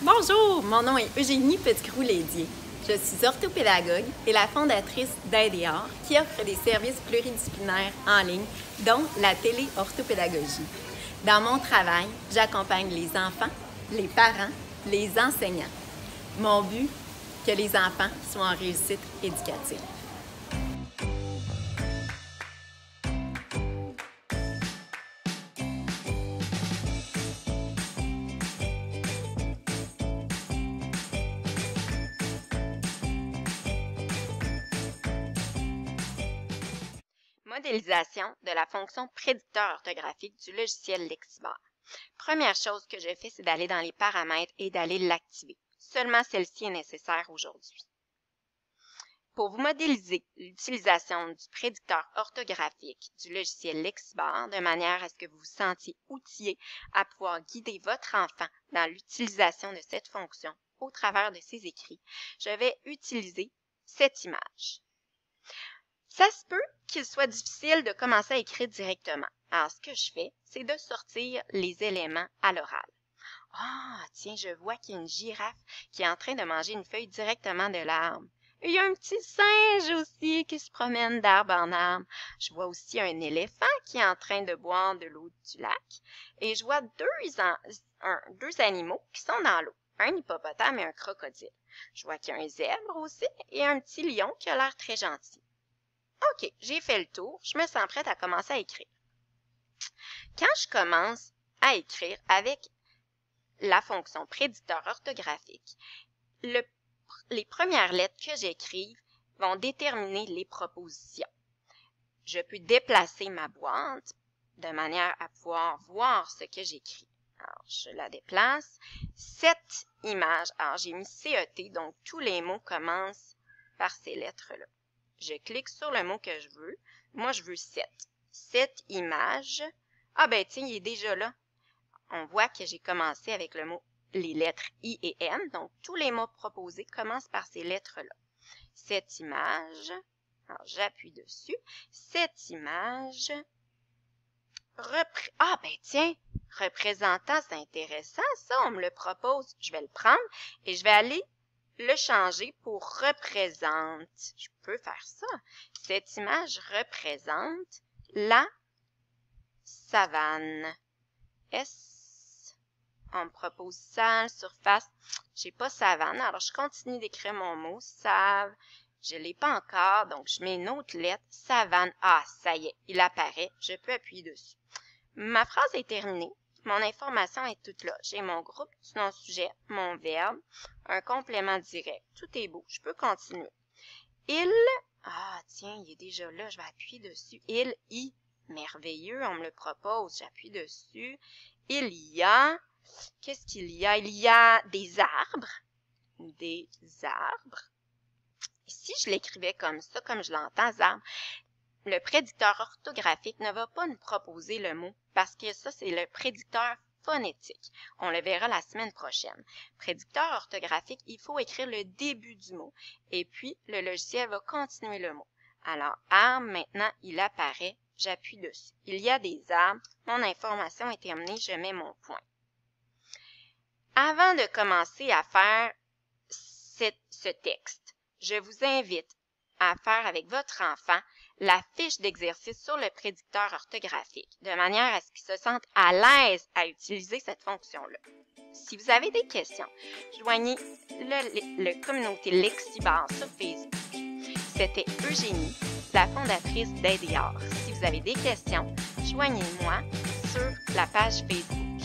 Bonjour, mon nom est Eugénie Petitgrou-Lédier. Je suis orthopédagogue et la fondatrice d'Aide et Art qui offre des services pluridisciplinaires en ligne, dont la téléorthopédagogie. Dans mon travail, j'accompagne les enfants, les parents, les enseignants. Mon but, que les enfants soient en réussite éducative. Modélisation de la fonction prédicteur orthographique du logiciel Lexibar. Première chose que je fais, c'est d'aller dans les paramètres et d'aller l'activer. Seulement celle-ci est nécessaire aujourd'hui. Pour vous modéliser l'utilisation du prédicteur orthographique du logiciel Lexibar, de manière à ce que vous vous sentiez outillé à pouvoir guider votre enfant dans l'utilisation de cette fonction au travers de ses écrits, je vais utiliser cette image. Ça se peut qu'il soit difficile de commencer à écrire directement. Alors, ce que je fais, c'est de sortir les éléments à l'oral. Ah, tiens, je vois qu'il y a une girafe qui est en train de manger une feuille directement de l'arbre. Il y a un petit singe aussi qui se promène d'arbre en arbre. Je vois aussi un éléphant qui est en train de boire de l'eau du lac. Et je vois deux animaux qui sont dans l'eau. Un hippopotame et un crocodile. Je vois qu'il y a un zèbre aussi et un petit lion qui a l'air très gentil. OK, j'ai fait le tour. Je me sens prête à commencer à écrire. Quand je commence à écrire avec la fonction prédicteur orthographique, les premières lettres que j'écrive vont déterminer les propositions. Je peux déplacer ma boîte de manière à pouvoir voir ce que j'écris. Alors, je la déplace. Cette image, alors j'ai mis CET, donc tous les mots commencent par ces lettres-là. Je clique sur le mot que je veux. Moi, je veux 7. Cette image. Ah ben tiens, il est déjà là. On voit que j'ai commencé avec le mot, les lettres I et N. Donc, tous les mots proposés commencent par ces lettres-là. Cette image. Alors, j'appuie dessus. Cette image. Ah ben tiens, représentant, c'est intéressant. Ça, on me le propose. Je vais le prendre et je vais aller le changer pour représente. Je peux faire ça. Cette image représente la savane. On me propose salle, surface. J'ai pas savane. Alors, je continue d'écrire mon mot. Save. Je l'ai pas encore. Donc, je mets une autre lettre. Savane. Ah, ça y est. Il apparaît. Je peux appuyer dessus. Ma phrase est terminée. Mon information est toute là. J'ai mon groupe du nom-sujet, mon verbe, un complément direct. Tout est beau. Je peux continuer. Il. Ah, tiens, il est déjà là. Je vais appuyer dessus. Il, I. Merveilleux. On me le propose. J'appuie dessus. Il y a. Qu'est-ce qu'il y a? Il y a des arbres. Des arbres. Et si je l'écrivais comme ça, comme je l'entends, arbre, le prédicteur orthographique ne va pas nous proposer le mot parce que ça, c'est le prédicteur phonétique. On le verra la semaine prochaine. Prédicteur orthographique, il faut écrire le début du mot et puis le logiciel va continuer le mot. Alors, arbre, maintenant, il apparaît. J'appuie dessus. Il y a des arbres. Mon information est terminée. Je mets mon point. Avant de commencer à faire ce texte, je vous invite à faire avec votre enfant la fiche d'exercice sur le prédicteur orthographique, de manière à ce qu'il se sente à l'aise à utiliser cette fonction-là. Si vous avez des questions, joignez le communauté Lexibar sur Facebook. C'était Eugénie, la fondatrice d'Aide et Art. Si vous avez des questions, joignez-moi sur la page Facebook.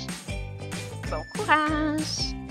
Bon courage!